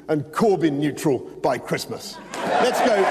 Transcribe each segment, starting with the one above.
and Corbyn neutral by Christmas. Let's go.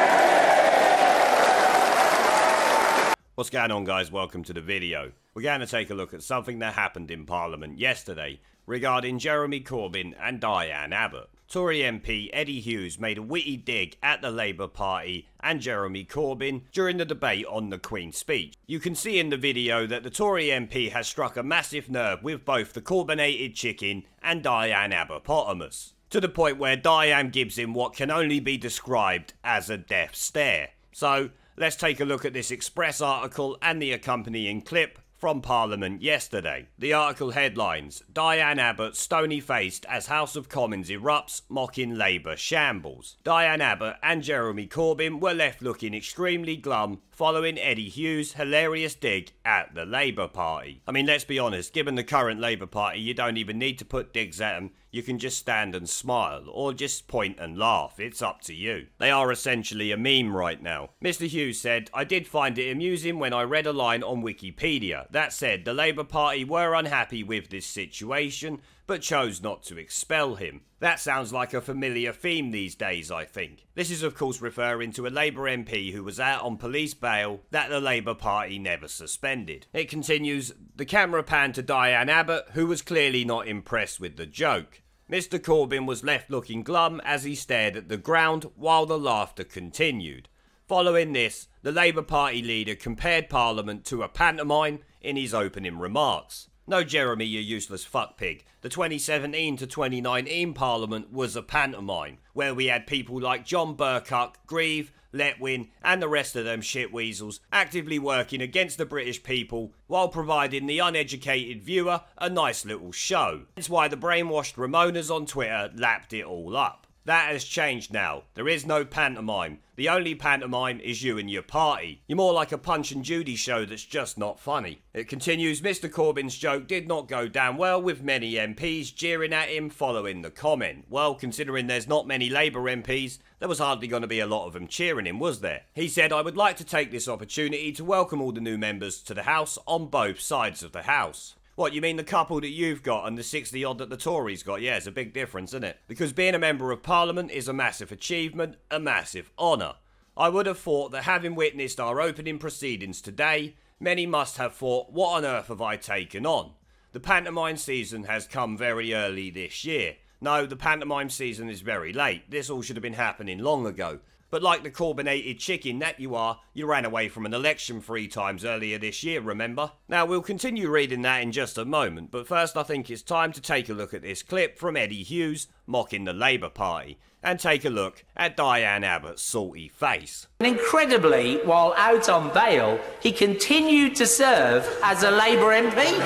What's going on, guys? Welcome to the video. We're going to take a look at something that happened in Parliament yesterday regarding Jeremy Corbyn and Diane Abbott. Tory MP Eddie Hughes made a witty dig at the Labour Party and Jeremy Corbyn during the debate on the Queen's speech. You can see in the video that the Tory MP has struck a massive nerve with both the Corbynated chicken and Diane Abbott-potamus, to the point where Diane gives him what can only be described as a death stare. So, let's take a look at this Express article and the accompanying clip from Parliament yesterday. The article headlines: Diane Abbott stony-faced as House of Commons erupts, mocking Labour shambles. Diane Abbott and Jeremy Corbyn were left looking extremely glum following Eddie Hughes' hilarious dig at the Labour Party. I mean, let's be honest, given the current Labour Party, you don't even need to put digs at them. You can just stand and smile, or just point and laugh. It's up to you. They are essentially a meme right now. Mr. Hughes said, "I did find it amusing when I read a line on Wikipedia that said the Labour Party were unhappy with this situation, but chose not to expel him. That sounds like a familiar theme these days, I think." This is of course referring to a Labour MP who was out on police bail that the Labour Party never suspended. It continues, the camera panned to Diane Abbott, who was clearly not impressed with the joke. Mr. Corbyn was left looking glum as he stared at the ground while the laughter continued. Following this, the Labour Party leader compared Parliament to a pantomime in his opening remarks. No, Jeremy, you useless fuckpig. The 2017 to 2019 Parliament was a pantomime, where we had people like John Burkutt, Grieve, Letwin and the rest of them shitweasels actively working against the British people while providing the uneducated viewer a nice little show. That's why the brainwashed Ramonas on Twitter lapped it all up. That has changed now. There is no pantomime. The only pantomime is you and your party. You're more like a Punch and Judy show that's just not funny. It continues, Mr. Corbyn's joke did not go down well with many MPs jeering at him following the comment. Well, considering there's not many Labour MPs, there was hardly going to be a lot of them cheering him, was there? He said, "I would like to take this opportunity to welcome all the new members to the House on both sides of the House." What, you mean the couple that you've got and the 60 odd that the Tories got? Yeah, it's a big difference, isn't it? Because being a member of Parliament is a massive achievement, a massive honour. I would have thought that having witnessed our opening proceedings today, many must have thought, what on earth have I taken on? The pantomime season has come very early this year. No, the pantomime season is very late. This all should have been happening long ago. But like the Corbynated chicken that you are, you ran away from an election 3 times earlier this year, remember? Now, we'll continue reading that in just a moment, but first I think it's time to take a look at this clip from Eddie Hughes mocking the Labour Party, and take a look at Diane Abbott's salty face. Incredibly, while out on bail, he continued to serve as a Labour MP.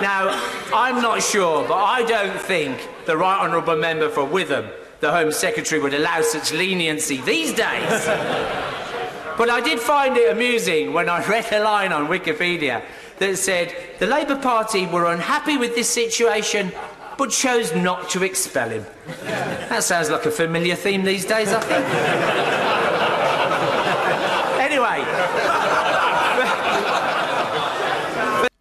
Now, I'm not sure, but I don't think the Right Honourable Member for Witham, the Home Secretary, would allow such leniency these days. But I did find it amusing when I read a line on Wikipedia that said the Labour Party were unhappy with this situation but chose not to expel him. That sounds like a familiar theme these days, I think. Anyway.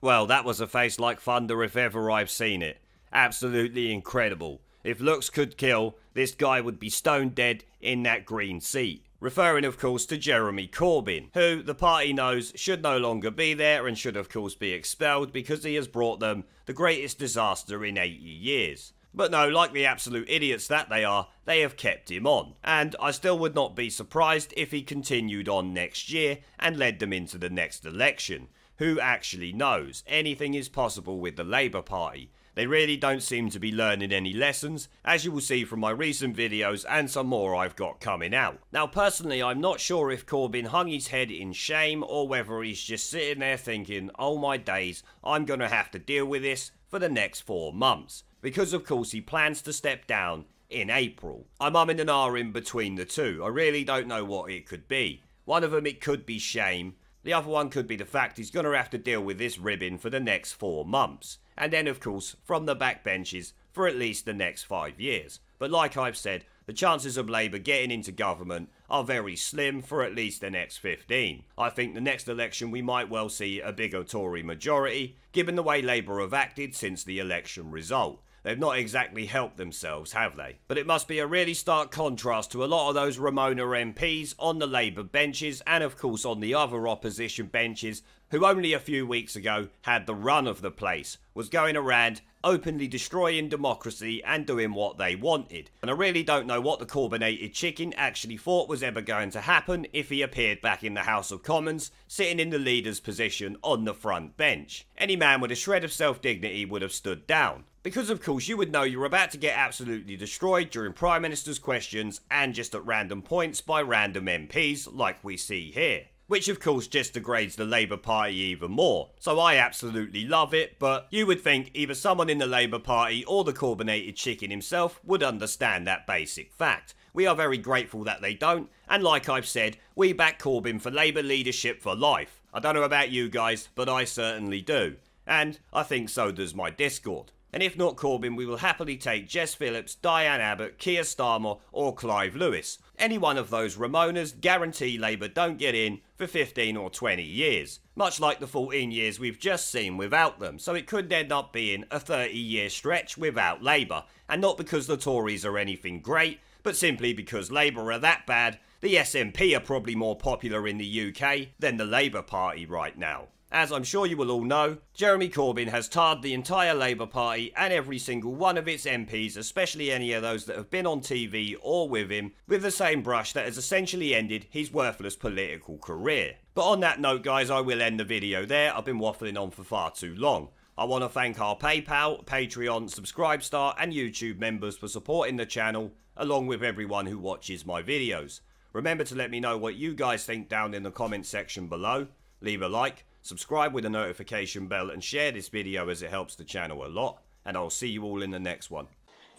Well, that was a face like thunder if ever I've seen it. Absolutely incredible. If looks could kill, this guy would be stone dead in that green seat. Referring, of course, to Jeremy Corbyn, who the party knows should no longer be there and should, of course, be expelled because he has brought them the greatest disaster in 80 years. But no, like the absolute idiots that they are, they have kept him on. And I still would not be surprised if he continued on next year and led them into the next election. Who actually knows? Anything is possible with the Labour Party. They really don't seem to be learning any lessons, as you will see from my recent videos and some more I've got coming out. Now personally, I'm not sure if Corbyn hung his head in shame or whether he's just sitting there thinking, oh my days, I'm going to have to deal with this for the next 4 months. Because of course he plans to step down in April. I'm umming and ahhing between the two. I really don't know what it could be. One of them, it could be shame. The other one could be the fact he's going to have to deal with this ribbon for the next 4 months. And then, of course, from the backbenches for at least the next 5 years. But like I've said, the chances of Labour getting into government are very slim for at least the next 15. I think the next election we might well see a bigger Tory majority, given the way Labour have acted since the election result. They've not exactly helped themselves, have they? But it must be a really stark contrast to a lot of those Ramona MPs on the Labour benches and of course on the other opposition benches who only a few weeks ago had the run of the place, was going around openly destroying democracy and doing what they wanted. And I really don't know what the Corbynated chicken actually thought was ever going to happen if he appeared back in the House of Commons, sitting in the leader's position on the front bench. Any man with a shred of self-dignity would have stood down. Because of course you would know you're about to get absolutely destroyed during Prime Minister's questions and just at random points by random MPs like we see here. Which of course just degrades the Labour Party even more. So I absolutely love it, but you would think either someone in the Labour Party or the Corbynated chicken himself would understand that basic fact. We are very grateful that they don't, and like I've said, we back Corbyn for Labour leadership for life. I don't know about you guys, but I certainly do. And I think so does my Discord. And if not Corbyn, we will happily take Jess Phillips, Diane Abbott, Keir Starmer or Clive Lewis. Any one of those Ramonas guarantee Labour don't get in for 15 or 20 years. Much like the 14 years we've just seen without them, so it could end up being a 30-year stretch without Labour. And not because the Tories are anything great, but simply because Labour are that bad, the SNP are probably more popular in the UK than the Labour Party right now. As I'm sure you will all know, Jeremy Corbyn has tarred the entire Labour Party and every single one of its MPs, especially any of those that have been on TV or with him, with the same brush that has essentially ended his worthless political career. But on that note guys, I will end the video there. I've been waffling on for far too long. I want to thank our PayPal, Patreon, Subscribestar and YouTube members for supporting the channel, along with everyone who watches my videos. Remember to let me know what you guys think down in the comment section below. Leave a like, subscribe with a notification bell and share this video as it helps the channel a lot. And I'll see you all in the next one.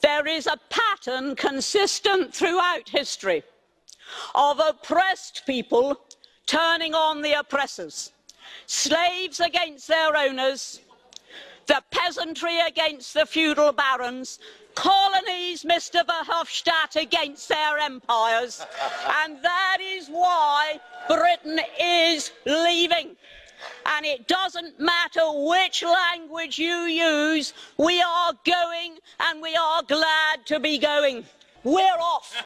There is a pattern consistent throughout history of oppressed people turning on the oppressors. Slaves against their owners, the peasantry against the feudal barons, colonies, Mr. Verhofstadt, against their empires. And that is why Britain is leaving. And it doesn't matter which language you use, we are going and we are glad to be going. We're off.